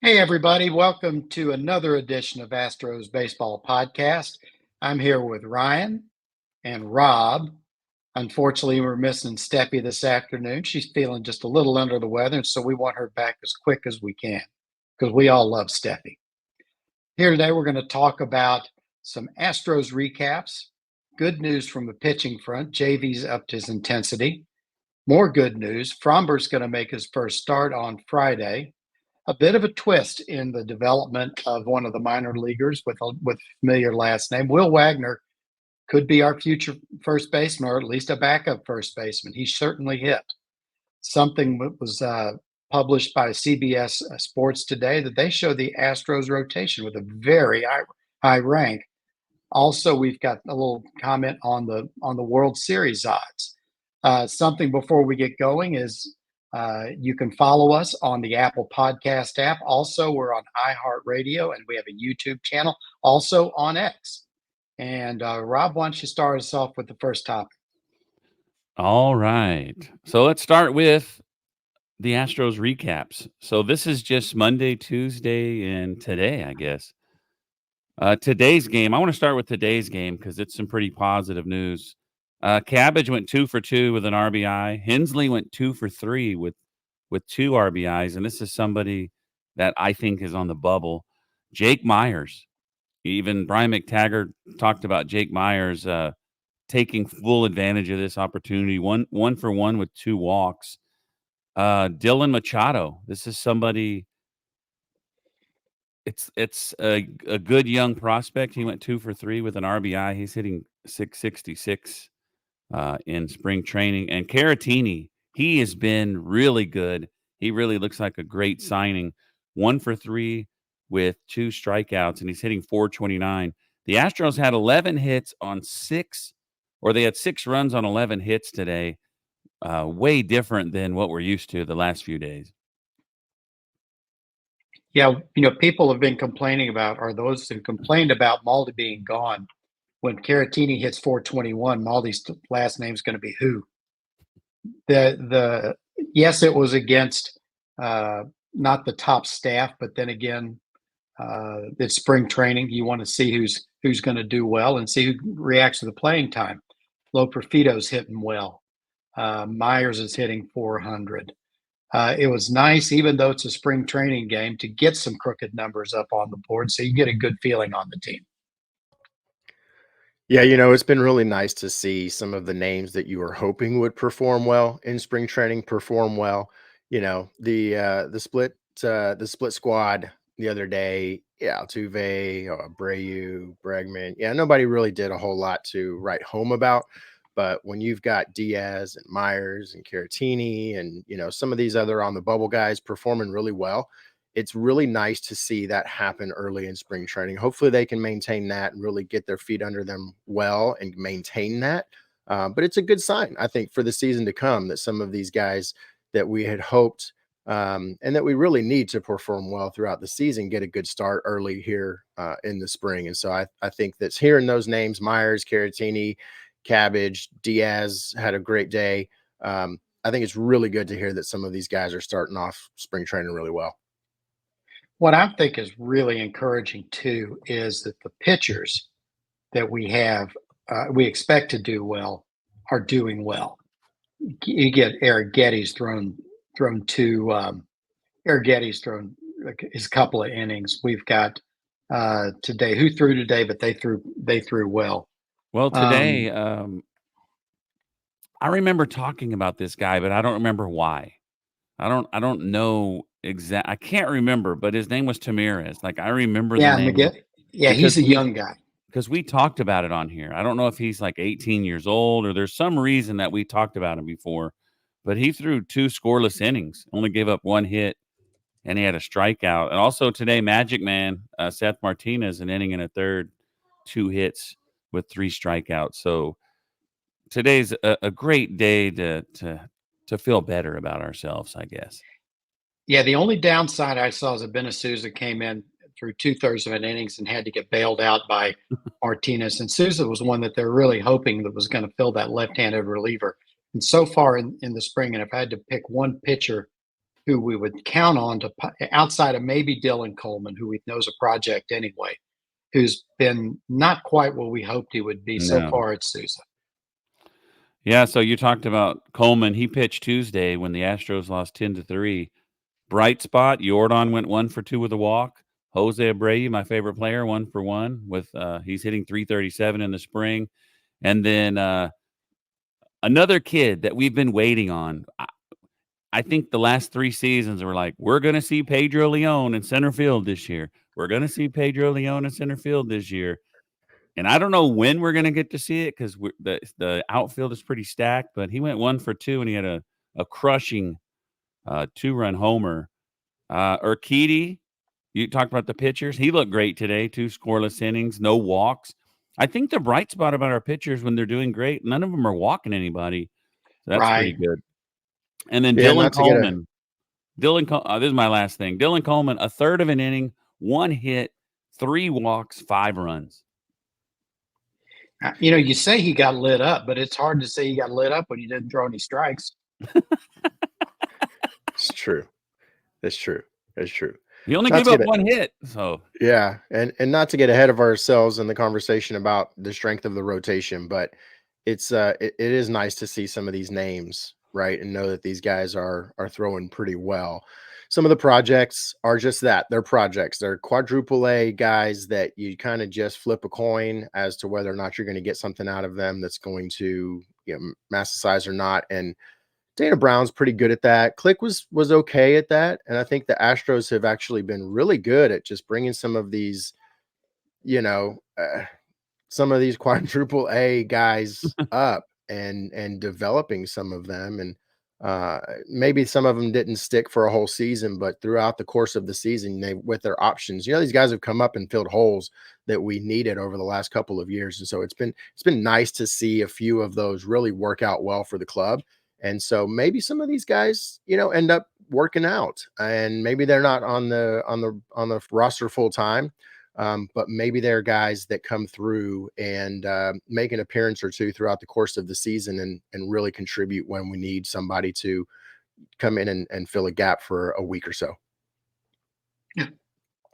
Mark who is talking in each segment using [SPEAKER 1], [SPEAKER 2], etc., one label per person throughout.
[SPEAKER 1] Hey, everybody. Welcome to another edition of Astros Baseball Podcast. I'm here with Ryan and Rob. Unfortunately, we're missing Steffi this afternoon. She's feeling just a little under the weather, and so we want her back as quick as we can because we all love Steffi. Here today, we're going to talk about some Astros recaps, good news from the pitching front. JV's upped his intensity. More good news. Fromber's going to make his first start on Friday. A bit of a twist in the development of one of the minor leaguers with a familiar last name. Will Wagner could be our future first baseman, or at least a backup first baseman. He certainly hit. Something was published by CBS Sports today that they show the Astros rotation with a very high rank. Also, we've got a little comment on the World Series odds. Something before we get going is you can follow us on the Apple Podcast app. Also, we're on iHeartRadio, and we have a YouTube channel, also on X. And Rob, why don't you start us off with the first topic?
[SPEAKER 2] All right. So let's start with the Astros recaps. So this is just Monday, Tuesday, and today, I guess. Today's game, I want to start with today's game because it's some pretty positive news. Cabbage went 2 for 2 with an RBI. Hensley went 2 for 3 with 2 RBIs, and this is somebody that I think is on the bubble. Jake Myers, even Brian McTaggart talked about Jake Myers taking full advantage of this opportunity. One for one with 2 walks. Dylan Machado, this is somebody. It's a good young prospect. He went 2 for 3 with an RBI. He's hitting 666 in spring training. And Caratini, he has been really good. He really looks like a great signing. 1 for 3 with 2 strikeouts, and he's hitting 429. The Astros had 11 hits on 6, or they had 6 runs on 11 hits today. Way different than what we're used to the last few days.
[SPEAKER 1] Yeah, people have been complaining about, or those who complained about Maldi being gone. When Caratini hits 421, Maldi's last name's going to be who? Yes, it was against not the top staff, but then again, it's spring training. You want to see who's going to do well and see who reacts to the playing time. Loperfito's hitting well. Myers is hitting 400. It was nice, even though it's a spring training game, to get some crooked numbers up on the board so you get a good feeling on the team.
[SPEAKER 3] Yeah, it's been really nice to see some of the names that you were hoping would perform well in spring training perform well. The split squad the other day, yeah, Altuve, Abreu, Bregman. Yeah, nobody really did a whole lot to write home about. But when you've got Diaz and Myers and Caratini and some of these other on the bubble guys performing really well, it's really nice to see that happen early in spring training. Hopefully they can maintain that and really get their feet under them well and maintain that. But it's a good sign, I think, for the season to come that some of these guys that we had hoped and that we really need to perform well throughout the season get a good start early here in the spring. And so I think that's hearing those names, Myers, Caratini, Cabbage, Diaz had a great day. I think it's really good to hear that some of these guys are starting off spring training really well.
[SPEAKER 1] What I think is really encouraging too is that the pitchers that we have, we expect to do well, are doing well. You get Eric Getty's thrown Eric Getty's thrown his couple of innings. We've got today who threw today, but they threw well.
[SPEAKER 2] Well, today, I remember talking about this guy, but I don't remember why. I don't know exact. I can't remember, but his name was Tamirez. Like I remember the name.
[SPEAKER 1] Yeah, he's a young guy.
[SPEAKER 2] Because we talked about it on here. I don't know if he's like 18 years old or there's some reason that we talked about him before, but he threw 2 scoreless innings, only gave up 1 hit, and he had a strikeout. And also today, Magic Man, Seth Martinez, an inning and a third, 2 hits with 3 strikeouts. So today's a great day to feel better about ourselves, I guess.
[SPEAKER 1] Yeah, the only downside I saw is that Benisuza came in through 2/3 of an innings and had to get bailed out by Martinez. And Souza was one that they're really hoping that was going to fill that left-handed reliever. And so far in the spring, and if I had to pick one pitcher who we would count on to outside of maybe Dylan Coleman, who we know's a project anyway, who's been not quite what we hoped he would be so
[SPEAKER 2] No.
[SPEAKER 1] far at Sousa.
[SPEAKER 2] Yeah, so you talked about Coleman. He pitched Tuesday when the Astros lost 10-3. Bright spot, Jordan went 1 for 2 with a walk. Jose Abreu, my favorite player, 1 for 1 with he's hitting .337 in the spring. And then another kid that we've been waiting on. I think the last 3 seasons were like, we're going to see Pedro Leon in center field this year. We're going to see Pedro Leon in center field this year. And I don't know when we're going to get to see it because the outfield is pretty stacked, but he went 1 for 2 and he had a crushing 2-run homer. Urquidy, you talked about the pitchers. He looked great today, 2 scoreless innings, no walks. I think the bright spot about our pitchers when they're doing great, none of them are walking anybody. So that's pretty good. And then Dylan Coleman. This is my last thing. Dylan Coleman, a third of an inning, 1 hit, 3 walks, 5 runs.
[SPEAKER 1] You say he got lit up, but it's hard to say he got lit up when he didn't throw any strikes.
[SPEAKER 3] It's true. That's true. That's true.
[SPEAKER 2] He only gave up 1 hit. So
[SPEAKER 3] yeah, and not to get ahead of ourselves in the conversation about the strength of the rotation, but it's it is nice to see some of these names, right, and know that these guys are throwing pretty well. Some of the projects are just that. They're projects. They're quadruple A guys that you kind of just flip a coin as to whether or not you're going to get something out of them that's going to massicize or not. And Dana Brown's pretty good at that. Click was okay at that. And I think the Astros have actually been really good at just bringing some of these, some of these quadruple A guys up and developing some of them. And maybe some of them didn't stick for a whole season, but throughout the course of the season, with their options, these guys have come up and filled holes that we needed over the last couple of years. And so it's been nice to see a few of those really work out well for the club. And so maybe some of these guys, end up working out, and maybe they're not on the roster full time. But maybe they're guys that come through and make an appearance or two throughout the course of the season and really contribute when we need somebody to come in and fill a gap for a week or so.
[SPEAKER 1] Yeah.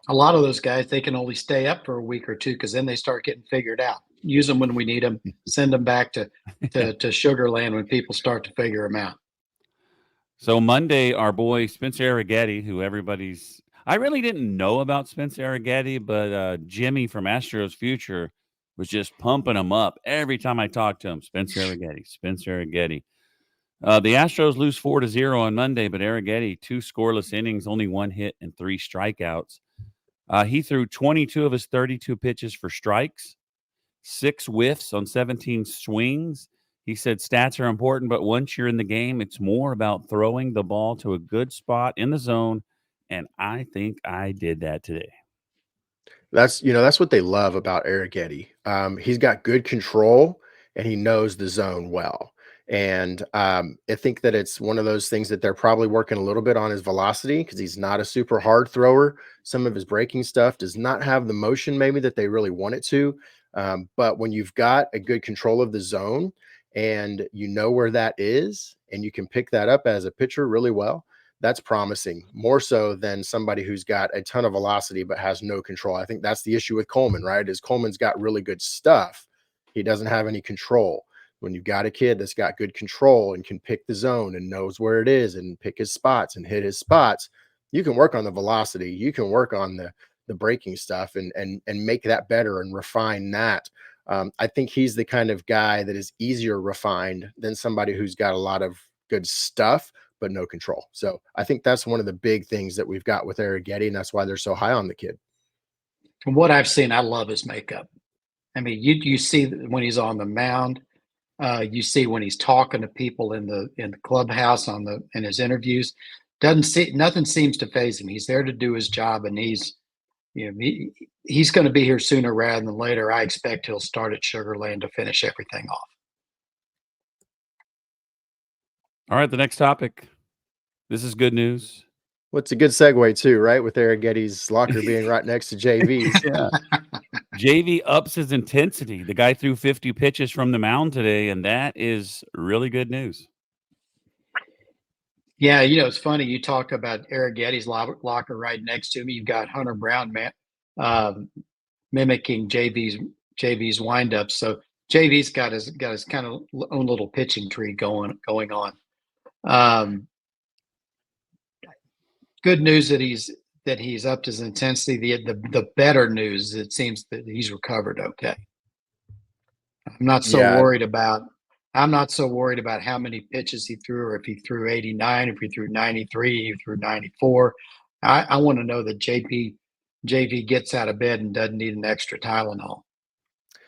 [SPEAKER 1] A lot of those guys, they can only stay up for a week or two because then they start getting figured out. Use them when we need them, send them back to Sugar Land when people start to figure them out.
[SPEAKER 2] So Monday, our boy Spencer Arrighetti, who I really didn't know about Spencer Arrighetti, but Jimmy from Astros Future was just pumping him up every time I talked to him. Spencer Arrighetti. The Astros lose 4-0 on Monday, but Arrighetti, 2 scoreless innings, only 1 hit and 3 strikeouts. He threw 22 of his 32 pitches for strikes, 6 whiffs on 17 swings. He said stats are important, but once you're in the game, it's more about throwing the ball to a good spot in the zone. And I think I did that today.
[SPEAKER 3] That's what they love about Arrighetti. He's got good control and he knows the zone well. And I think that it's one of those things that they're probably working a little bit on his velocity because he's not a super hard thrower. Some of his breaking stuff does not have the motion maybe that they really want it to. But when you've got a good control of the zone and you know where that is and you can pick that up as a pitcher really well, that's promising, more so than somebody who's got a ton of velocity but has no control. I think that's the issue with Coleman, right? Is Coleman's got really good stuff. He doesn't have any control. When you've got a kid that's got good control and can pick the zone and knows where it is and pick his spots and hit his spots, you can work on the velocity. You can work on the breaking stuff and make that better and refine that. I think he's the kind of guy that is easier refined than somebody who's got a lot of good stuff but no control. So I think that's one of the big things that we've got with Arrighetti, and that's why they're so high on the kid.
[SPEAKER 1] From what I've seen, I love his makeup. I mean, you see when he's on the mound, you see when he's talking to people in the clubhouse in his interviews. Nothing seems to faze him. He's there to do his job, and he's going to be here sooner rather than later. I expect he'll start at Sugar Land to finish everything off.
[SPEAKER 2] All right, the next topic. This is good news.
[SPEAKER 3] What's a good segue too, right? With Arrighetti's locker being right next to JV's.
[SPEAKER 2] Yeah. JV ups his intensity. The guy threw 50 pitches from the mound today, and that is really good news.
[SPEAKER 1] Yeah, you know, it's funny. You talk about Eric Getty's locker right next to me. You've got Hunter Brown, man, um, mimicking JV's windup. So JV's got his kind of own little pitching tree going on. Um, Good news that he's upped his intensity. The better news, it seems that he's recovered okay. I'm not so
[SPEAKER 3] Yeah,
[SPEAKER 1] worried about I'm not so worried about how many pitches he threw, or if he threw 89, if he threw 93, if he threw 94. I want to know that JV gets out of bed and doesn't need an extra Tylenol.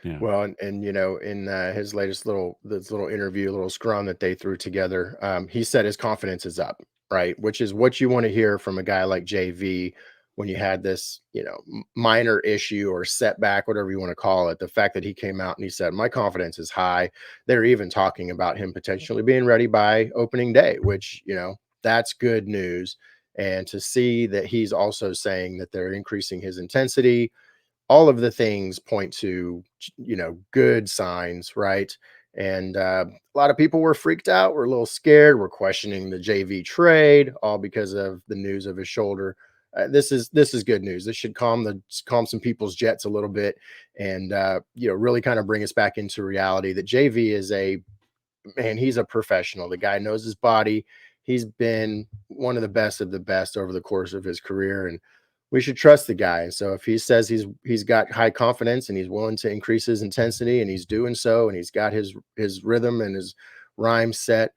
[SPEAKER 2] Yeah.
[SPEAKER 3] well, and you know, in his latest little interview, little scrum that they threw together, he said his confidence is up, right? Which is what you want to hear from a guy like JV when you had this, you know, minor issue or setback, whatever you want to call it. The fact that he came out and he said, "My confidence is high." They're even talking about him potentially being ready by opening day, which, you know, that's good news. And to see that he's also saying that they're increasing his intensity, all of the things point to, you know, good signs, right? And a lot of people were freaked out, were a little scared, were questioning the JV trade, all because of the news of his shoulder. This is good news. This should calm some people's jets a little bit, and you know, really kind of bring us back into reality that JV is a man. He's a professional. The guy knows his body. He's been one of the best over the course of his career, and we should trust the guy. And so if he says he's got high confidence and he's willing to increase his intensity and he's doing so, and he's got his rhythm and his rhyme set,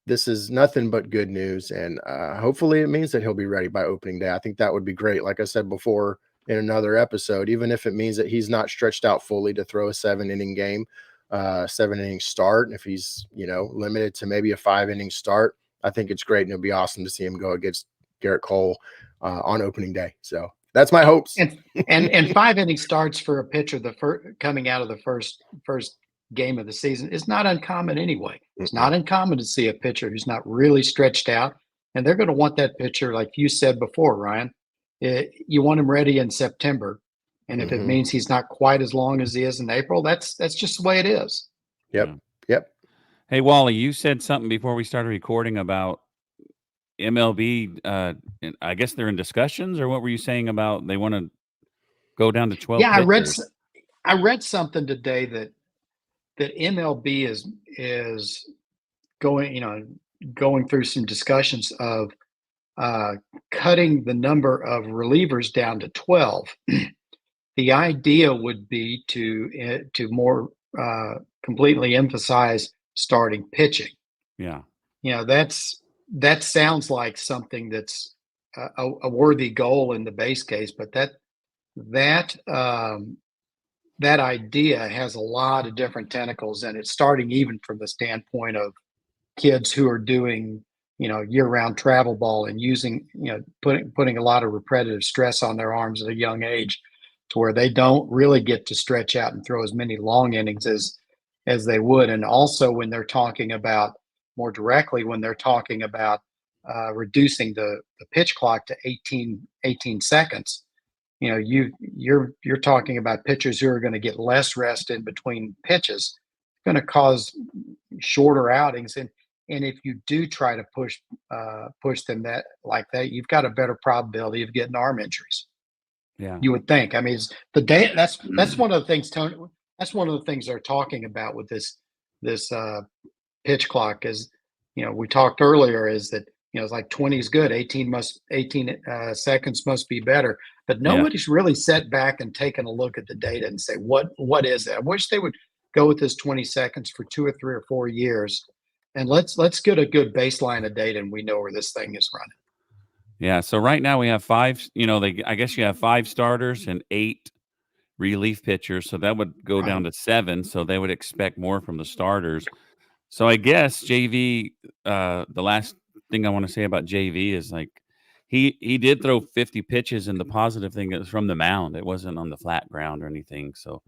[SPEAKER 3] this is nothing but good news. And hopefully it means that he'll be ready by opening day. I think that would be great. Like I said before in another episode, even if it means that he's not stretched out fully to throw a 7-inning game, 7-inning start, and if he's, you know, limited to maybe a 5-inning start, I think it's great, and it'll be awesome to see him go against Garrett Cole on opening day. So that's my hopes.
[SPEAKER 1] And 5 inning starts for a pitcher coming out of the first game of the season is not uncommon anyway. It's not uncommon to see a pitcher who's not really stretched out, and they're going to want that pitcher, like you said before, Ryan. You want him ready in September, and if it means he's not quite as long as he is in April, that's just the way it is.
[SPEAKER 3] Yep.
[SPEAKER 2] Yeah.
[SPEAKER 3] Yep.
[SPEAKER 2] Hey, Wally, you said something before we started recording about MLB. And I guess they're in discussions, or what were you saying about they want to go down to 12
[SPEAKER 1] Yeah,
[SPEAKER 2] pitchers?
[SPEAKER 1] I read something today that MLB is going through some discussions of cutting the number of relievers down to 12. The idea would be to more completely emphasize starting pitching.
[SPEAKER 2] Yeah.
[SPEAKER 1] You know, that sounds like something that's a worthy goal in the base case, but that that idea has a lot of different tentacles in it, starting even from the standpoint of kids who are doing, year-round travel ball and using, putting a lot of repetitive stress on their arms at a young age, to where they don't really get to stretch out and throw as many long innings as they would. And also when they're talking about, more directly, when they're talking about reducing the pitch clock to 18 seconds, you're talking about pitchers who are going to get less rest in between pitches, going to cause shorter outings. And if you do try to push them like that, you've got a better probability of getting arm injuries.
[SPEAKER 2] Yeah.
[SPEAKER 1] You would think. I mean, it's the day. That's one of the things, Tony. That's one of the things they're talking about with this pitch clock. Is, we talked earlier, is that, it's like 20 is good, 18 seconds must be better. But nobody's really sat back and taken a look at the data and say, what is it? I wish they would go with this 20 seconds for 2 or 3 or 4 years, and let's get a good baseline of data, and we know where this thing is running.
[SPEAKER 2] Yeah. So right now we have 5. I guess you have 5 starters and 8 relief pitchers, so that would go down to 7. So they would expect more from the starters. So I guess JV. The last thing I want to say about JV is, like, he did throw 50 pitches, and the positive thing is from the mound. It wasn't on the flat ground or anything. So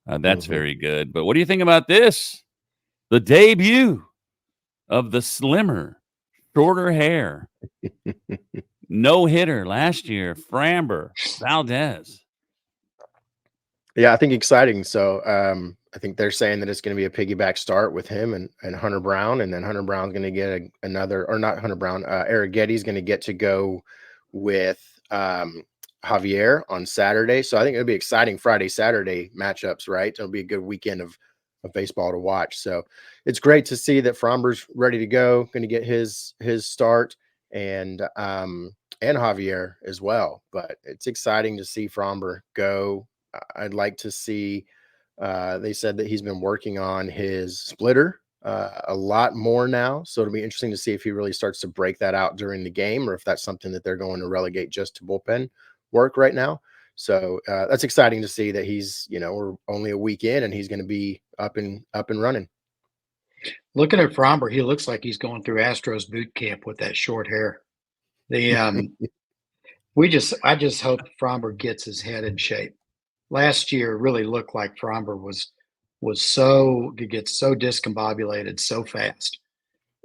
[SPEAKER 2] that's very good. But what do you think about this? The debut of the slimmer, shorter hair, no hitter last year, Framber Valdez.
[SPEAKER 3] Yeah, I think exciting. So I think they're saying that it's going to be a piggyback start with him and Hunter Brown, and then Hunter Brown's going to get another, or not Hunter Brown, Eric Getty's going to get to go with Javier on Saturday. So I think it'll be exciting Friday, Saturday matchups, right? It'll be a good weekend of baseball to watch. So it's great to see that Fromber's ready to go, going to get his start, and Javier as well. But it's exciting to see Fromber go. I'd like to see. They said that he's been working on his splitter a lot more now. So it'll be interesting to see if he really starts to break that out during the game, or if that's something that they're going to relegate just to bullpen work right now. So that's exciting to see that he's, we're only a week in and he's going to be up and running.
[SPEAKER 1] Looking at Fromber, he looks like he's going through Astros boot camp with that short hair. The I just hope Fromber gets his head in shape. Last year really looked like Fromber gets so discombobulated so fast,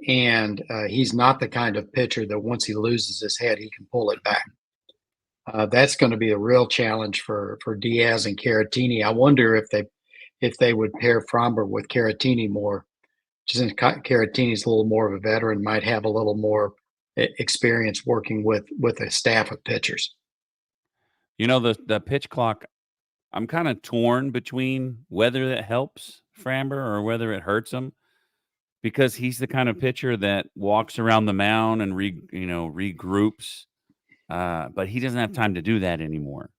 [SPEAKER 1] and he's not the kind of pitcher that once he loses his head he can pull it back. That's going to be a real challenge for Diaz and Caratini. I wonder if they would pair Fromber with Caratini more, since Caratini's a little more of a veteran, might have a little more experience working with a staff of pitchers.
[SPEAKER 2] The pitch clock, I'm kind of torn between whether that helps Framber or whether it hurts him, because he's the kind of pitcher that walks around the mound and regroups, but he doesn't have time to do that anymore.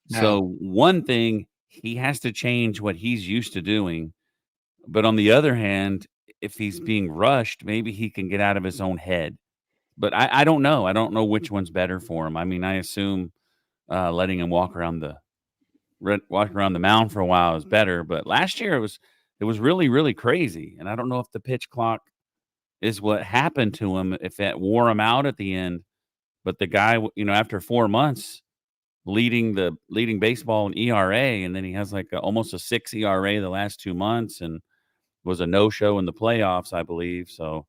[SPEAKER 1] No.
[SPEAKER 2] So one thing, he has to change what he's used to doing, but on the other hand, if he's being rushed, maybe he can get out of his own head. But I don't know. I don't know which one's better for him. I mean, I assume letting him walk around the mound for a while is better. But last year it was really, really crazy. And I don't know if the pitch clock is what happened to him, if that wore him out at the end. But the guy, after 4 months leading baseball in ERA, and then he has like almost a 6 ERA the last 2 months, and was a no-show in the playoffs, I believe. So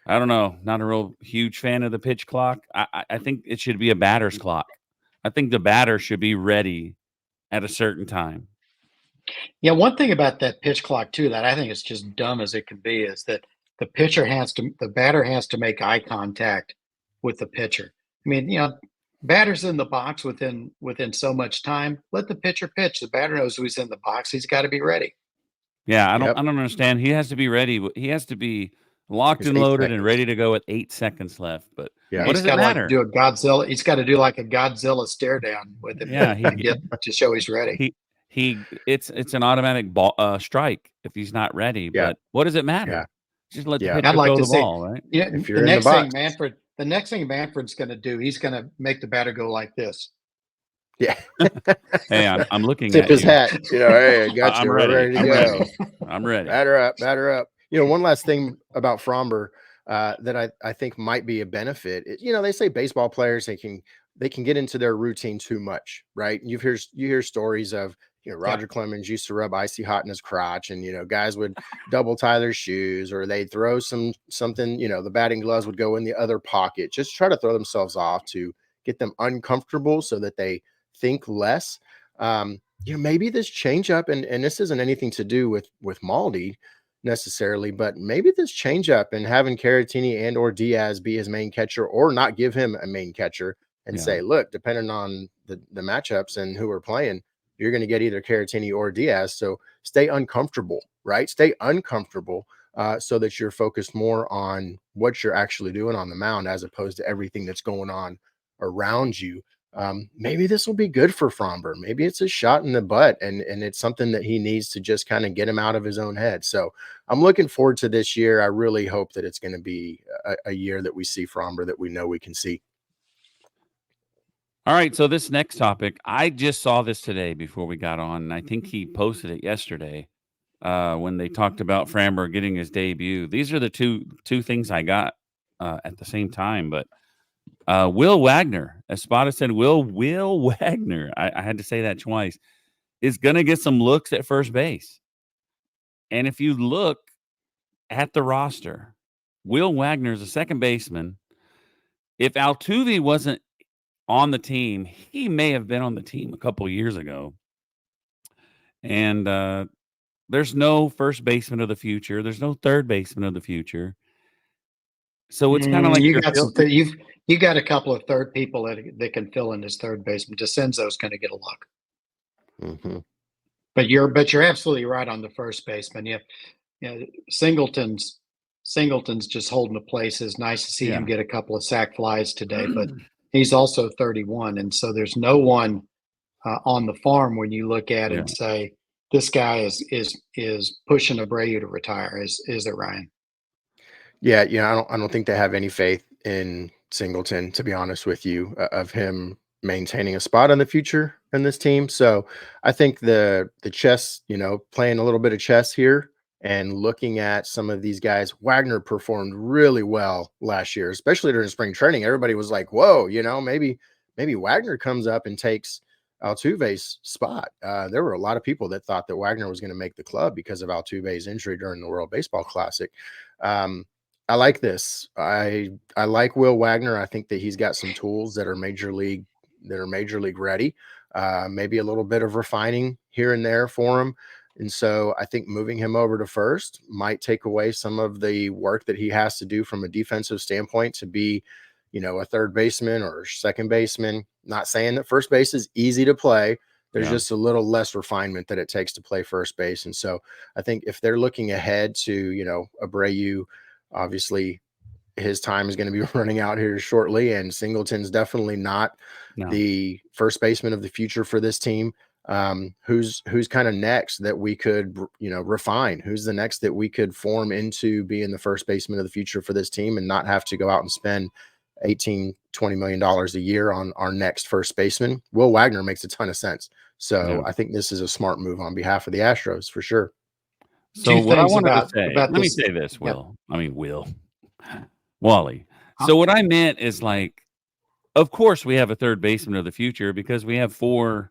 [SPEAKER 2] I don't know. Not a real huge fan of the pitch clock. I think it should be a batter's clock. I think the batter should be ready at a certain time.
[SPEAKER 1] Yeah, one thing about that pitch clock too that I think is just dumb as it can be is that the batter has to make eye contact with the pitcher. I mean, batter's in the box within so much time. Let the pitcher pitch. The batter knows who's in the box. He's got to be ready.
[SPEAKER 2] Yeah, I don't understand. He has to be ready. He has to be locked and loaded and ready to go with 8 seconds left. But what does it matter?
[SPEAKER 1] Do a Godzilla. He's got to do like a Godzilla stare down with him.
[SPEAKER 2] Yeah,
[SPEAKER 1] to show he's ready.
[SPEAKER 2] It's an automatic strike if he's not ready.
[SPEAKER 3] Yeah.
[SPEAKER 2] But what does it matter?
[SPEAKER 3] Yeah.
[SPEAKER 2] Just let the pitcher throw the ball, right?
[SPEAKER 1] Yeah,
[SPEAKER 3] if you're in the box.
[SPEAKER 1] The next thing Manfred's going to do, he's going to make the batter go like this.
[SPEAKER 3] Yeah.
[SPEAKER 2] Hey, I'm looking
[SPEAKER 3] Tip
[SPEAKER 2] at
[SPEAKER 3] his
[SPEAKER 2] you.
[SPEAKER 3] hat. Hey, I got you.
[SPEAKER 2] I'm ready
[SPEAKER 3] to go.
[SPEAKER 2] I'm ready.
[SPEAKER 3] Batter up. One last thing about Fromber that I think might be a benefit. They say baseball players, they can get into their routine too much, right? You hear stories of, Roger Clemens used to rub icy hot in his crotch, and guys would double tie their shoes, or they'd throw something, the batting gloves would go in the other pocket, just try to throw themselves off to get them uncomfortable so that they think less. Maybe this changeup, and this isn't anything to do with Maldi necessarily, but maybe this changeup and having Caratini and or Diaz be his main catcher, or not give him a main catcher and say, look, depending on the matchups and who we're playing, you're going to get either Caratini or Diaz. So stay uncomfortable, right? Stay uncomfortable so that you're focused more on what you're actually doing on the mound as opposed to everything that's going on around you. Maybe this will be good for Fromber. Maybe it's a shot in the butt, and it's something that he needs to just kind of get him out of his own head. So I'm looking forward to this year. I really hope that it's going to be a year that we see Fromber that we know we can see.
[SPEAKER 2] All right, so this next topic, I just saw this today before we got on, and I think he posted it yesterday when they talked about Framber getting his debut. These are the two things I got at the same time, but Will Wagner, as Spada said, Will Wagner, I had to say that twice, is going to get some looks at first base. And if you look at the roster, Will Wagner is a second baseman. If Altuve wasn't on the team, he may have been on the team a couple years ago. And there's no first baseman of the future. There's no third baseman of the future. So it's kind of like
[SPEAKER 1] You
[SPEAKER 2] you're
[SPEAKER 1] got you got a couple of third people that can fill in as third baseman. DeCenzo's going to get a look,
[SPEAKER 3] Mhm.
[SPEAKER 1] but you're absolutely right on the first baseman. Singleton's just holding the place. It's nice to see him get a couple of sac flies today, but he's also 31, and so there's no one on the farm when you look at it and say this guy is pushing Abreu to retire. Is it, Ryan?
[SPEAKER 3] Yeah, I don't think they have any faith in Singleton, to be honest with you, of him maintaining a spot in the future in this team. So I think the chess, playing a little bit of chess here and looking at some of these guys. Wagner performed really well last year, especially during spring training. Everybody was like, "Whoa, maybe Wagner comes up and takes Altuve's spot." There were a lot of people that thought that Wagner was going to make the club because of Altuve's injury during the World Baseball Classic. Um, I like this. I like Will Wagner. I think that he's got some tools that are major league ready. Maybe a little bit of refining here and there for him. And so I think moving him over to first might take away some of the work that he has to do from a defensive standpoint to be, a third baseman or second baseman. Not saying that first base is easy to play. There's just a little less refinement that it takes to play first base. And so I think if they're looking ahead to, Abreu, obviously his time is going to be running out here shortly, and Singleton's definitely not the first baseman of the future for this team. Who's kind of next that we could, refine? Who's the next that we could form into being the first baseman of the future for this team and not have to go out and spend $18-20 million a year on our next first baseman? Will Wagner makes a ton of sense. So I think this is a smart move on behalf of the Astros for sure.
[SPEAKER 2] So what I wanted to say,
[SPEAKER 1] about
[SPEAKER 2] let me
[SPEAKER 1] this.
[SPEAKER 2] say this, Wally. So what I meant is like, of course we have a third baseman of the future because we have 4,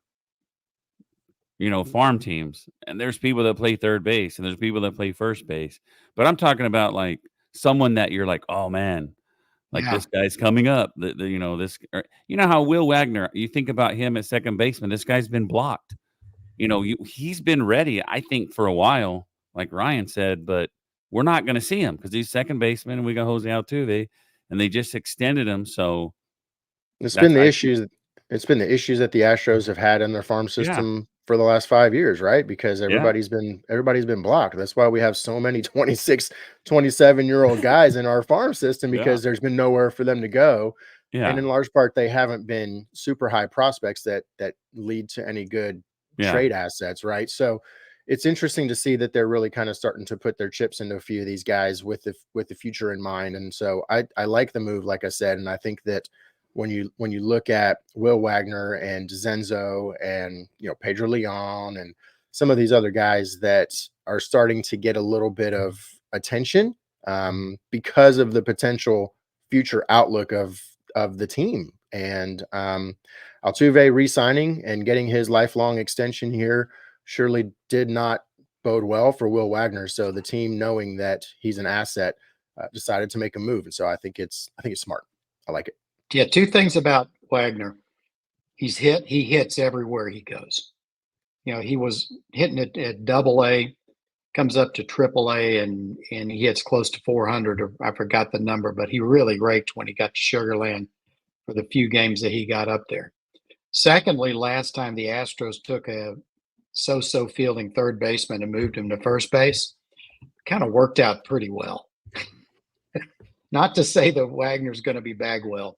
[SPEAKER 2] farm teams, and there's people that play third base and there's people that play first base. But I'm talking about like someone that you're like, oh man, like this guy's coming up. How Will Wagner, you think about him at second baseman, this guy's been blocked. He's been ready, I think, for a while, like Ryan said, but we're not going to see him because he's second baseman and we got Jose Altuve, and they just extended him. So
[SPEAKER 3] It's
[SPEAKER 2] that's
[SPEAKER 3] been the
[SPEAKER 2] I think,
[SPEAKER 3] issues it's been the issues that the Astros have had in their farm
[SPEAKER 2] yeah,
[SPEAKER 3] system for the last 5 years, right? Because
[SPEAKER 2] yeah,
[SPEAKER 3] everybody's been blocked. That's why we have so many 26, 27-year-old guys in our farm system
[SPEAKER 2] yeah,
[SPEAKER 3] because there's been nowhere for them to go. And
[SPEAKER 2] yeah,
[SPEAKER 3] in large part, they haven't been super high prospects that lead to any good
[SPEAKER 2] yeah,
[SPEAKER 3] trade assets, right? So it's interesting to see that they're really kind of starting to put their chips into a few of these guys with the future in mind. And so I like the move, like I said, and I think that when you look at Will Wagner and Zenzo and Pedro Leon and some of these other guys that are starting to get a little bit of attention because of the potential future outlook of the team. And Altuve re-signing and getting his lifelong extension here surely did not bode well for Will Wagner. So the team, knowing that he's an asset, decided to make a move. And so I think it's smart. I like it.
[SPEAKER 1] Yeah, two things about Wagner. He hits everywhere he goes. He was hitting it at AA, comes up to AAA, and he hits close to 400, or I forgot the number, but he really raked when he got to Sugarland for the few games that he got up there. Secondly, last time the Astros took a so-so fielding third baseman and moved him to first base, kind of worked out pretty well. Not to say that Wagner's going to be Bagwell,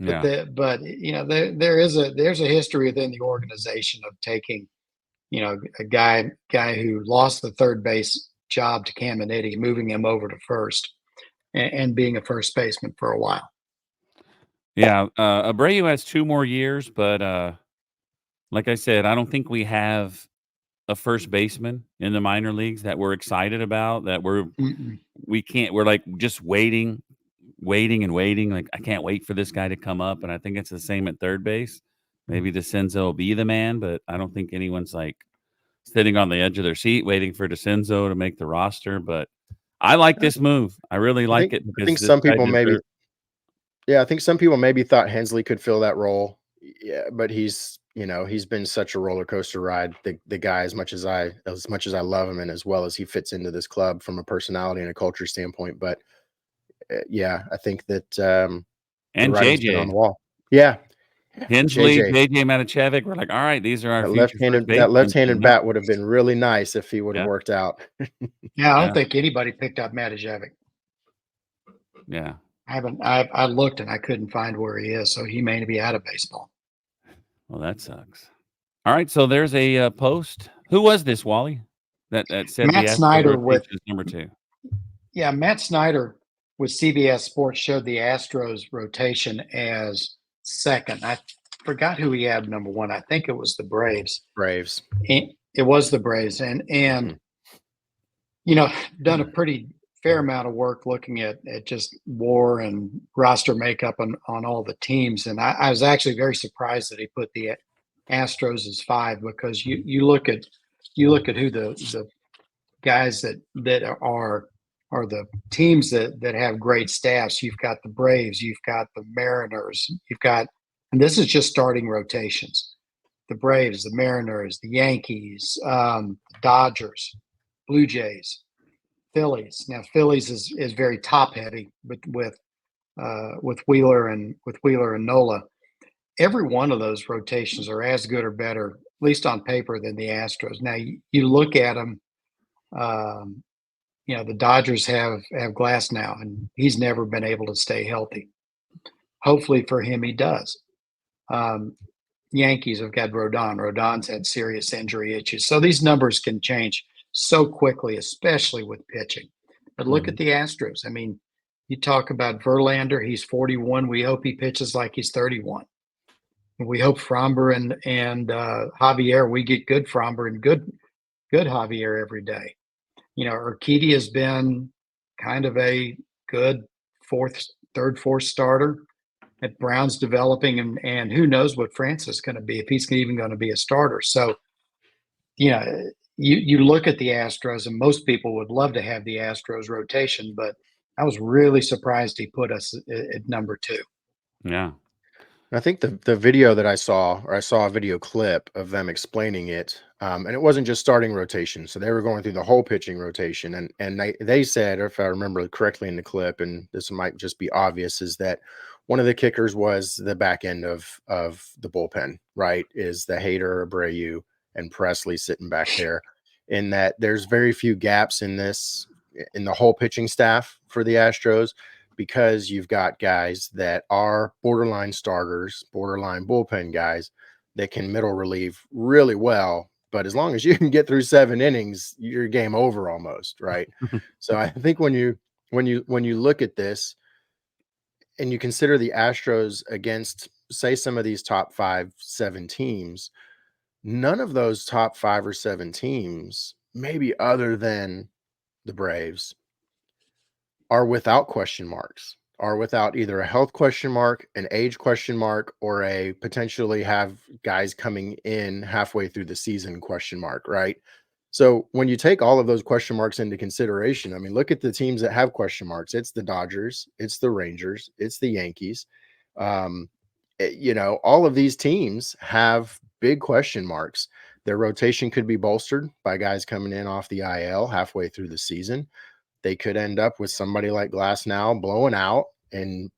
[SPEAKER 1] but
[SPEAKER 2] yeah,
[SPEAKER 1] there's a history within the organization of taking a guy who lost the third base job to Caminiti, moving him over to first, and being a first baseman for a while.
[SPEAKER 2] yeah. Abreu has 2 more years, but like I said, I don't think we have a first baseman in the minor leagues that we're excited about. We're like just waiting and waiting. Like, I can't wait for this guy to come up. And I think it's the same at third base. Maybe DeCenzo will be the man, but I don't think anyone's like sitting on the edge of their seat waiting for DeCenzo to make the roster. But I like this move. I really
[SPEAKER 3] I
[SPEAKER 2] like
[SPEAKER 3] think
[SPEAKER 2] it
[SPEAKER 3] I think
[SPEAKER 2] because this
[SPEAKER 3] some
[SPEAKER 2] guy
[SPEAKER 3] people maybe
[SPEAKER 2] deserves.
[SPEAKER 3] yeah, I think some people maybe thought Hensley could fill that role. Yeah, but he's he's been such a roller coaster ride. The guy, as much as I love him, and as well as he fits into this club from a personality and a culture standpoint. But yeah, I think that the
[SPEAKER 2] And
[SPEAKER 3] writing's been on
[SPEAKER 2] JJ.
[SPEAKER 3] the wall. Yeah,
[SPEAKER 2] Hensley,
[SPEAKER 3] JJ,
[SPEAKER 2] JJ Maticevic. We're like, all right, these are our
[SPEAKER 3] that
[SPEAKER 2] future first
[SPEAKER 3] left-handed that
[SPEAKER 2] basemen.
[SPEAKER 3] left-handed
[SPEAKER 2] No.
[SPEAKER 3] bat would have been really nice if he would have
[SPEAKER 2] Yeah.
[SPEAKER 3] worked out.
[SPEAKER 1] Yeah, I don't
[SPEAKER 2] Yeah.
[SPEAKER 1] think anybody picked up Matijevic.
[SPEAKER 2] Yeah.
[SPEAKER 1] I looked and I couldn't find where he is, so he may be out of baseball.
[SPEAKER 2] Well, that sucks. All right, so there's a post. Who was this, Wally? That said
[SPEAKER 1] Matt
[SPEAKER 2] the Astros
[SPEAKER 1] Snyder with
[SPEAKER 2] rotation is number 2.
[SPEAKER 1] Yeah, Matt Snyder with CBS Sports showed the Astros rotation as second. I forgot who he had number 1. I think it was the Braves.
[SPEAKER 3] Braves.
[SPEAKER 1] It was the Braves, and done a pretty fair amount of work looking at just WAR and roster makeup on all the teams. And I was actually very surprised that he put the Astros as 5, because you look at who the guys that are the teams that have great staffs. You've got the Braves, you've got the Mariners, and this is just starting rotations. The Braves, the Mariners, the Yankees, Dodgers, Blue Jays, Phillies. Now Phillies is very top heavy with Wheeler and Nola. Every one of those rotations are as good or better, at least on paper, than the Astros. Now you look at them. The Dodgers have Glass now, and he's never been able to stay healthy. Hopefully for him, he does. Yankees have got Rodon. Rodon's had serious injury issues. So these numbers can change so quickly, especially with pitching. But look at the Astros. I mean, you talk about Verlander, he's 41. We hope he pitches like he's 31. We hope Fromber and Javier, we get good Fromber and good Javier every day. Urquidy has been kind of a good third, fourth starter. At Brown's developing, and who knows what Francis is going to be, if he's even going to be a starter. So, you look at the Astros, and most people would love to have the Astros rotation, but I was really surprised he put us at number 2.
[SPEAKER 2] Yeah.
[SPEAKER 3] I think the video that I saw a video clip of them explaining it, and it wasn't just starting rotation. So they were going through the whole pitching rotation, and they said, if I remember correctly in the clip, and this might just be obvious, is that one of the kickers was the back end of the bullpen, right? Is the Hader, Abreu, and Presley sitting back there, in that there's very few gaps in the whole pitching staff for the Astros, because you've got guys that are borderline starters, borderline bullpen guys that can middle relieve really well. But as long as you can get through 7 innings, you're game over almost, right? So I think when you look at this and you consider the Astros against, say, some of these top 5, 7 teams, none of those top 5 or 7 teams, maybe other than the Braves, are without question marks, are without either a health question mark, an age question mark, or a potentially have guys coming in halfway through the season question mark, right? So when you take all of those question marks into consideration, I mean, look at the teams that have question marks. It's the Dodgers, it's the Rangers, it's the Yankees. All of these teams have big question marks. Their rotation could be bolstered by guys coming in off the IL halfway through the season. They could end up with somebody like Glass now blowing out in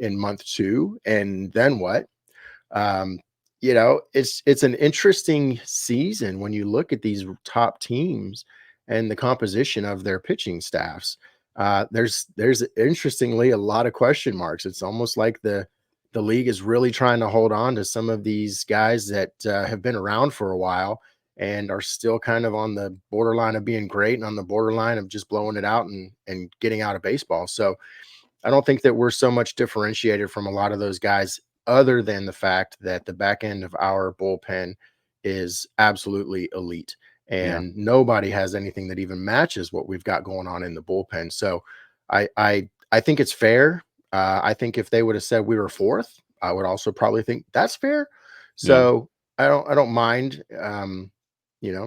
[SPEAKER 3] month 2. And then what? It's an interesting season when you look at these top teams and the composition of their pitching staffs. There's interestingly a lot of question marks. It's almost like the league is really trying to hold on to some of these guys that have been around for a while and are still kind of on the borderline of being great and on the borderline of just blowing it out and getting out of baseball. So I don't think that we're so much differentiated from a lot of those guys, other than the fact that the back end of our bullpen is absolutely elite. And nobody has anything that even matches what we've got going on in the bullpen. So I think it's fair. I think if they would have said we were 4th, I would also probably think that's fair. So I don't mind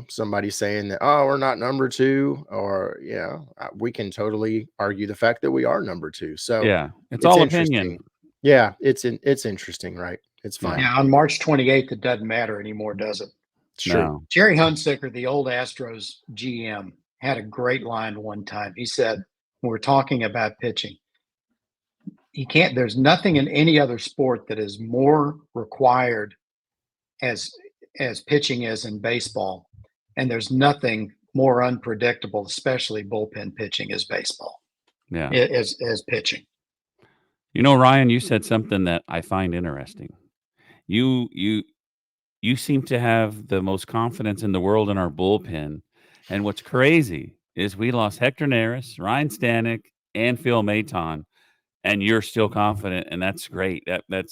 [SPEAKER 3] somebody saying that, oh, we're not number 2, or we can totally argue the fact that we are number 2. So
[SPEAKER 2] It's all
[SPEAKER 3] interesting.
[SPEAKER 2] opinion.
[SPEAKER 3] Yeah, it's interesting, right? It's fun.
[SPEAKER 1] Yeah, on March 28th, it doesn't matter anymore, does it?
[SPEAKER 3] It's true.
[SPEAKER 2] No.
[SPEAKER 1] Jerry Hunsaker, the old Astros GM, had a great line one time. He said, when we're talking about pitching, there's nothing in any other sport that is more required as pitching is in baseball. And there's nothing more unpredictable, especially bullpen pitching, as baseball,
[SPEAKER 2] Yeah.
[SPEAKER 1] as pitching.
[SPEAKER 2] Ryan, you said something that I find interesting. You seem to have the most confidence in the world in our bullpen. And what's crazy is we lost Hector Neris, Ryan Stanek, and Phil Maton, and you're still confident, and that's great. That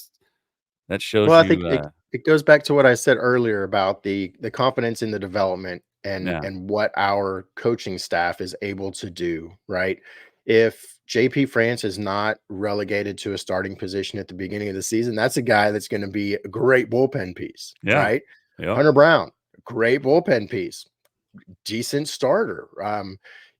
[SPEAKER 2] shows
[SPEAKER 3] Well, I think
[SPEAKER 2] you.
[SPEAKER 3] it goes back to what I said earlier about the confidence in the development and
[SPEAKER 2] Yeah.
[SPEAKER 3] what our coaching staff is able to do, right? If JP France is not relegated to a starting position at the beginning of the season, that's a guy that's going to be a great bullpen piece,
[SPEAKER 2] Yeah.
[SPEAKER 3] right?
[SPEAKER 2] Yep.
[SPEAKER 3] Hunter Brown, great bullpen piece, decent starter.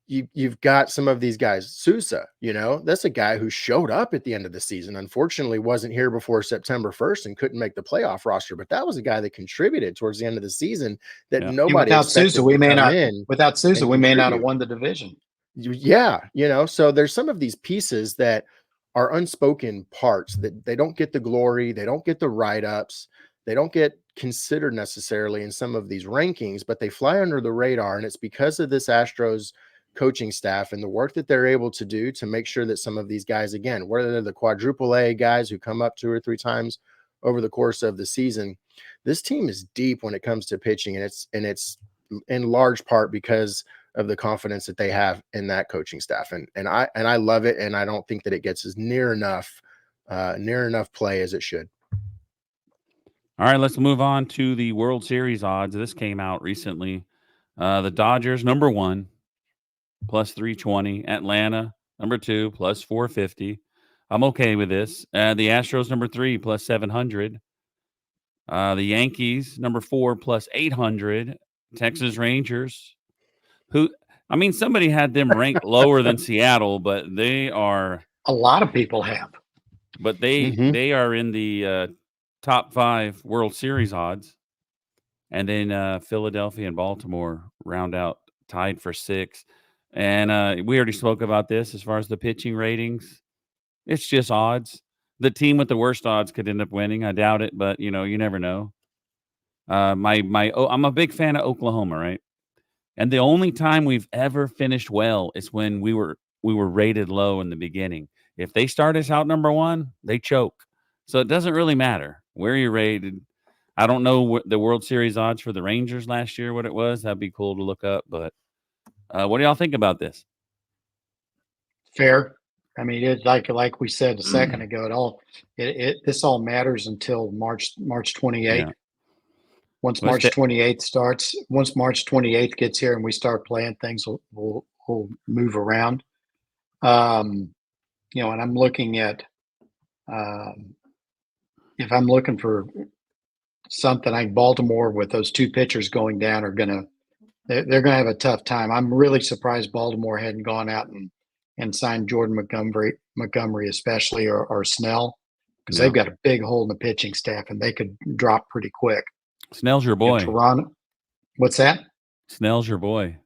[SPEAKER 3] You've got some of these guys. Sousa, that's a guy who showed up at the end of the season. Unfortunately, wasn't here before September 1st and couldn't make the playoff roster. But that was a guy that contributed towards the end of the season that
[SPEAKER 2] Yeah.
[SPEAKER 3] nobody
[SPEAKER 1] Without
[SPEAKER 3] expected
[SPEAKER 1] Sousa, we
[SPEAKER 3] to
[SPEAKER 1] may
[SPEAKER 3] come
[SPEAKER 1] not.
[SPEAKER 3] in
[SPEAKER 1] Without Sousa,
[SPEAKER 3] and
[SPEAKER 1] we may not have
[SPEAKER 3] contribute.
[SPEAKER 1] won the division.
[SPEAKER 3] Yeah, so there's some of these pieces that are unspoken parts that they don't get the glory, they don't get the write-ups, they don't get considered necessarily in some of these rankings, but they fly under the radar, and it's because of this Astros coaching staff and the work that they're able to do to make sure that some of these guys, again, whether they're the quadruple A guys who come up 2 or 3 times over the course of the season, this team is deep when it comes to pitching, and it's in large part because of the confidence that they have in that coaching staff. And I love it. And I don't think that it gets as near enough play as it should.
[SPEAKER 2] All right, let's move on to the World Series odds. This came out recently. The Dodgers, number 1, plus 320. Atlanta, number 2, plus 450. I'm okay with this. The Astros, number 3, plus 700. The Yankees, number 4, plus 800. Texas Rangers, somebody had them ranked lower than Seattle, but they are.
[SPEAKER 1] A lot of people have.
[SPEAKER 2] But they are in the top 5 World Series odds. And then Philadelphia and Baltimore round out tied for 6. And we already spoke about this as far as the pitching ratings. It's just odds. The team with the worst odds could end up winning. I doubt it, but you never know. I'm a big fan of Oklahoma, right? And the only time we've ever finished well is when we were rated low in the beginning. If they start us out number 1, they choke. So it doesn't really matter where you're rated. I don't know what the World Series odds for the Rangers last year, what it was. That'd be cool to look up. But what do y'all think about this?
[SPEAKER 1] Fair. I mean, it's like we said a second ago. This all matters until March 28th.
[SPEAKER 2] Yeah.
[SPEAKER 1] Once March 28th starts, once March 28th gets here and we start playing, things will move around. And I'm looking at if I'm looking for something, I think Baltimore with those 2 pitchers going down they're gonna have a tough time. I'm really surprised Baltimore hadn't gone out and signed Jordan Montgomery especially or Snell, because they've got a big hole in the pitching staff and they could drop pretty quick.
[SPEAKER 2] Snell's your boy.
[SPEAKER 1] Toronto. What's that?
[SPEAKER 2] Snell's your boy.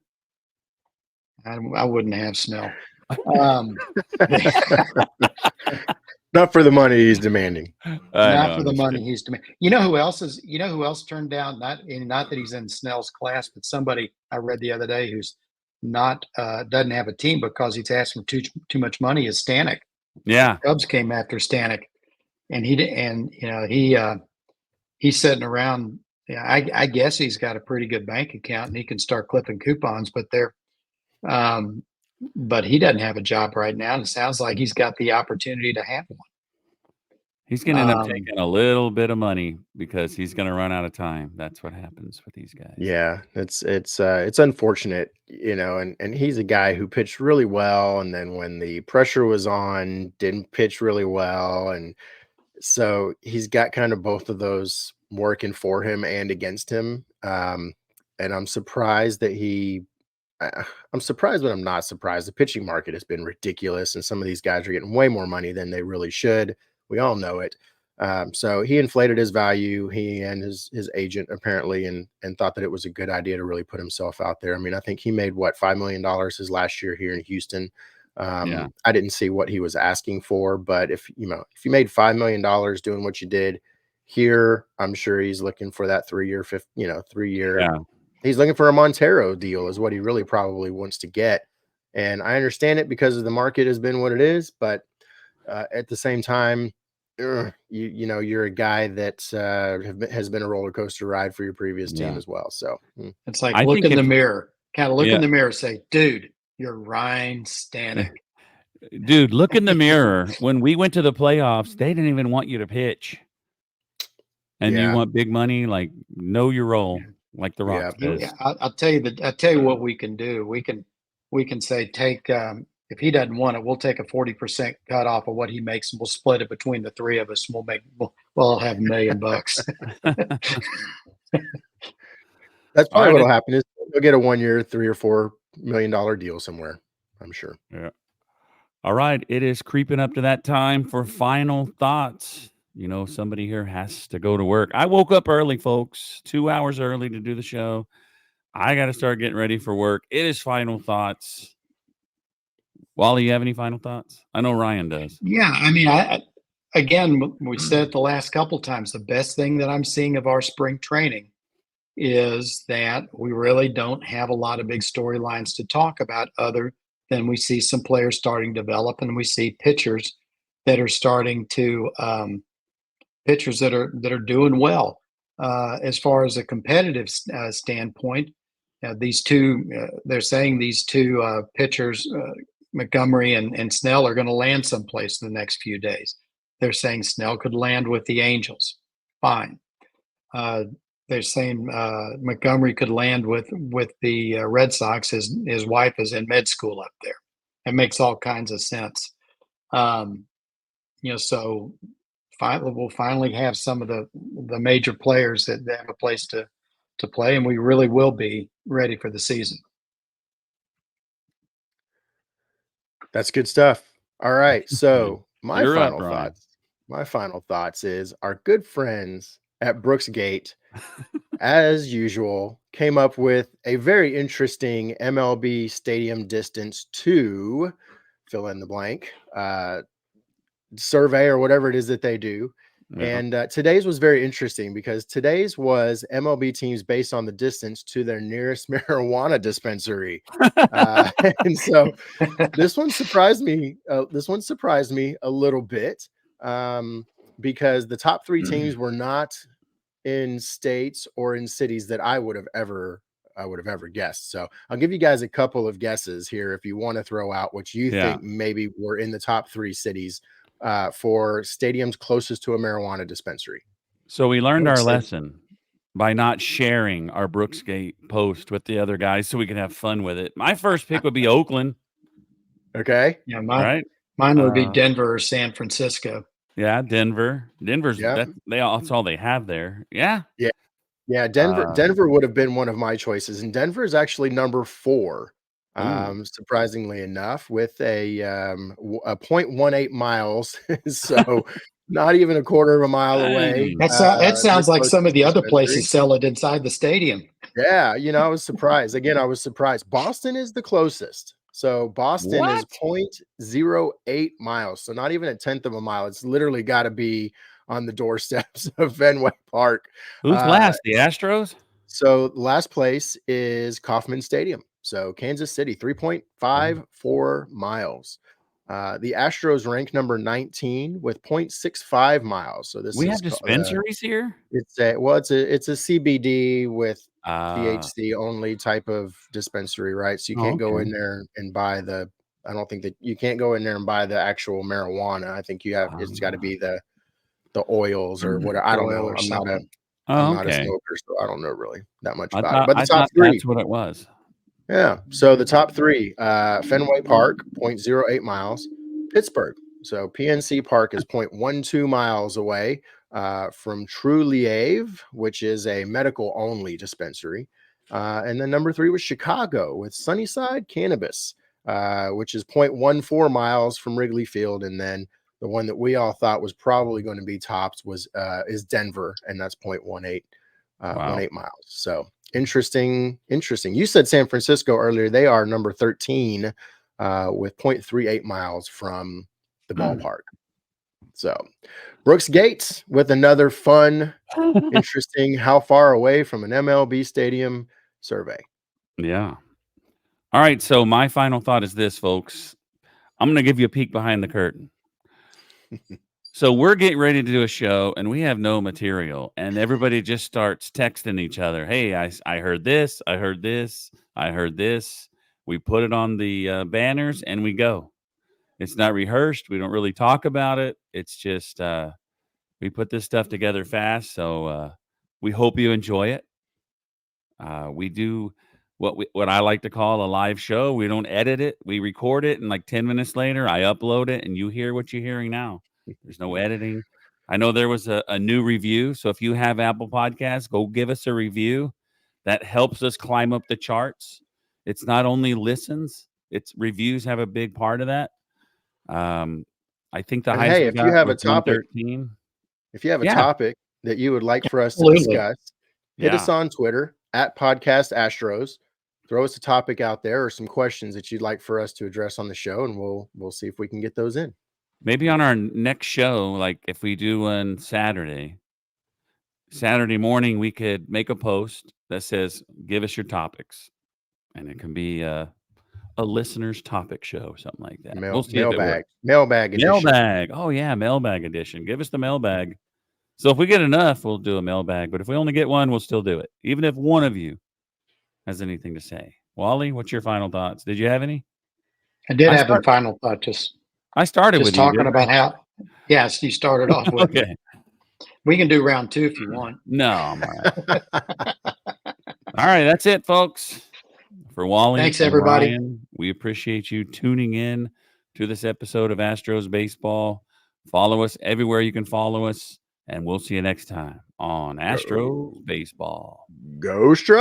[SPEAKER 1] I wouldn't have Snell.
[SPEAKER 3] Not for the money he's demanding.
[SPEAKER 1] Not for the money he's demanding. You know who else turned down? Not that he's in Snell's class, but somebody I read the other day who's not doesn't have a team because he's asking for too much money is Stanek.
[SPEAKER 2] Yeah.
[SPEAKER 1] Cubs came after Stanek, and he's sitting around. Yeah, I guess he's got a pretty good bank account and he can start clipping coupons, but but he doesn't have a job right now. And it sounds like he's got the opportunity to have one.
[SPEAKER 2] He's going to end up taking a little bit of money because he's going to run out of time. That's what happens with these guys.
[SPEAKER 3] Yeah, it's unfortunate, and he's a guy who pitched really well, and then when the pressure was on, didn't pitch really well, and so he's got kind of both of those working for him and against him. And I'm surprised that I'm surprised, but I'm not surprised. The pitching market has been ridiculous, and some of these guys are getting way more money than they really should. We all know it. So he inflated his value, he and his agent apparently, and thought that it was a good idea to really put himself out there. I mean, I think he made what, $5 million his last year here in Houston.
[SPEAKER 2] Yeah.
[SPEAKER 3] I didn't see what he was asking for, but if you made $5 million doing what you did here, I'm sure he's looking for that 3-year, 3-year.
[SPEAKER 2] Yeah.
[SPEAKER 3] He's looking for a Montero deal is what he really probably wants to get. And I understand it because the market has been what it is, but at the same time, you're a guy that has been a roller coaster ride for your previous team as well. So
[SPEAKER 1] it's like
[SPEAKER 2] I
[SPEAKER 1] look
[SPEAKER 2] think
[SPEAKER 1] in the
[SPEAKER 2] if
[SPEAKER 1] mirror, kind of look
[SPEAKER 2] yeah,
[SPEAKER 1] in the mirror, say, dude, you're Ryan Stanek.
[SPEAKER 2] dude, look in the mirror. When we went to the playoffs, they didn't even want you to pitch. And you
[SPEAKER 3] yeah,
[SPEAKER 2] want big money, like know your role, like The Rock says.
[SPEAKER 1] I'll tell you what we can do. We can say take if he doesn't want it, we'll take a 40% cut off of what he makes, and we'll split it between the three of us. And we'll have $1 million.
[SPEAKER 3] that's
[SPEAKER 2] All
[SPEAKER 3] probably
[SPEAKER 2] right.
[SPEAKER 3] what'll happen is he'll get a 1-year, $3 or $4 million deal somewhere. I'm sure.
[SPEAKER 2] Yeah. All right. It is creeping up to that time for final thoughts. Somebody here has to go to work. I woke up early, folks, 2 hours early to do the show. I got to start getting ready for work. It is final thoughts. Wally, you have any final thoughts? I know Ryan does.
[SPEAKER 1] Yeah, I mean, again, we said it the last couple times. The best thing that I'm seeing of our spring training is that we really don't have a lot of big storylines to talk about, other than we see some players starting to develop, and we see pitchers that are starting to pitchers that are doing well. As far as a competitive standpoint, these two they're saying these two pitchers, Montgomery and Snell, are going to land someplace in the next few days. They're saying Snell could land with the Angels. Fine. They're saying Montgomery could land with the Red Sox. His wife is in med school up there. It makes all kinds of sense. So we'll finally have some of the major players that have a place to play, and we really will be ready for the season.
[SPEAKER 3] That's good stuff. All right. So my
[SPEAKER 2] You're up,
[SPEAKER 3] final
[SPEAKER 2] Ryan.
[SPEAKER 3] thoughts is our good friends at Brooksgate, as usual, came up with a very interesting MLB stadium distance to fill in the blank survey or whatever it is that they do.
[SPEAKER 2] Yeah.
[SPEAKER 3] And today's was very interesting because today's was MLB teams based on the distance to their nearest marijuana dispensary. And so this one surprised me. This one surprised me a little bit because the top 3 teams were not in states or in cities that I would have ever guessed. So I'll give you guys a couple of guesses here if you want to throw out what you think maybe were in the top 3 cities for stadiums closest to a marijuana dispensary.
[SPEAKER 2] So we learned our lesson by not sharing our Brooksgate post with the other guys so we can have fun with it. My first pick would be Oakland.
[SPEAKER 3] Okay.
[SPEAKER 1] Yeah,
[SPEAKER 2] Right?
[SPEAKER 1] mine would be Denver or San Francisco.
[SPEAKER 2] Yeah, Denver. Denver's that's all they have there. Yeah.
[SPEAKER 3] Yeah, Denver would have been one of my choices, and Denver is actually number 4, surprisingly enough, with a 0.18 miles, so not even a quarter of a mile away.
[SPEAKER 1] That sounds like some of the other
[SPEAKER 3] dispensary.
[SPEAKER 1] places sell it inside the stadium.
[SPEAKER 3] Yeah, I was surprised. Again, I was surprised. Boston is the closest. So Boston is 0.08 miles, so not even a tenth of a mile. It's literally got to be on the doorsteps of Fenway Park.
[SPEAKER 2] Who's last? The Astros?
[SPEAKER 3] So last place is Kauffman Stadium. So Kansas City, 3.54 miles. The Astros rank number 19 with 0.65 miles. So
[SPEAKER 2] we have dispensaries here?
[SPEAKER 3] It's a CBD with THC only type of dispensary, right? So you can't go in there and buy I don't think that you can't go in there and buy the actual marijuana. I think it's got to be the oils or whatever. I don't know. I'm not a smoker, so I don't know really that much about it. But the top 3,
[SPEAKER 2] that's what it was.
[SPEAKER 3] Yeah. So the top 3, Fenway Park, 0.08 miles, Pittsburgh. So PNC Park is 0.12 miles away from True Lièvre, which is a medical only dispensary. And then number 3 was Chicago with Sunnyside Cannabis, which is 0.14 miles from Wrigley Field. And then The one that we all thought was probably going to be tops is Denver, and that's 0.18
[SPEAKER 2] Wow.
[SPEAKER 3] 18 miles. So interesting. You said San Francisco earlier. They are number 13 with 0.38 miles from the ballpark. So Brooks Gates with another fun, interesting, how far away from an MLB stadium survey.
[SPEAKER 2] Yeah. All right. So my final thought is this, folks. I'm going to give you a peek behind the curtain. So we're getting ready to do a show and we have no material, and everybody just starts texting each other. Hey, I heard this. I heard this. I heard this. We put it on the banners and we go. It's not rehearsed. We don't really talk about it. It's just we put this stuff together fast. So we hope you enjoy it. We do what I like to call a live show. We don't edit it. We record it, and like 10 minutes later, I upload it, and you hear what you're hearing now. There's no editing. I know there was a new review. So if you have Apple Podcasts, go give us a review. That helps us climb up the charts. It's not only listens, it's reviews have a big part of that. I think the
[SPEAKER 3] And
[SPEAKER 2] highest
[SPEAKER 3] hey,
[SPEAKER 2] we
[SPEAKER 3] if you
[SPEAKER 2] got
[SPEAKER 3] have a
[SPEAKER 2] was
[SPEAKER 3] topic,
[SPEAKER 2] 113.
[SPEAKER 3] if you have a
[SPEAKER 2] Yeah.
[SPEAKER 3] topic that you would like for us to
[SPEAKER 1] Absolutely.
[SPEAKER 3] discuss, hit us on Twitter at Podcast Astros. Throw us a topic out there or some questions that you'd like for us to address on the show, and we'll see if we can get those in.
[SPEAKER 2] Maybe on our next show, like if we do one Saturday morning, we could make a post that says, give us your topics. And it can be a listener's topic show, something like that. We'll see if it works.
[SPEAKER 3] Mailbag edition.
[SPEAKER 2] Mailbag. Oh, yeah, mailbag edition. Give us the mailbag. So if we get enough, we'll do a mailbag. But if we only get one, we'll still do it, even if one of you has anything to say. Wally, what's your final thoughts? Did you have any?
[SPEAKER 1] I did have a final thought.
[SPEAKER 2] I started with
[SPEAKER 1] Just talking about how. Yes, you started off with.
[SPEAKER 2] Okay.
[SPEAKER 1] We can do round 2 if you want.
[SPEAKER 2] No, I'm all right. All right, that's it, folks. For Wally,
[SPEAKER 1] Thanks,
[SPEAKER 2] and
[SPEAKER 1] everybody.
[SPEAKER 2] Ryan, we appreciate you tuning in to this episode of Astros Baseball. Follow us everywhere you can follow us, and we'll see you next time on Astros Baseball.
[SPEAKER 3] Go Astros!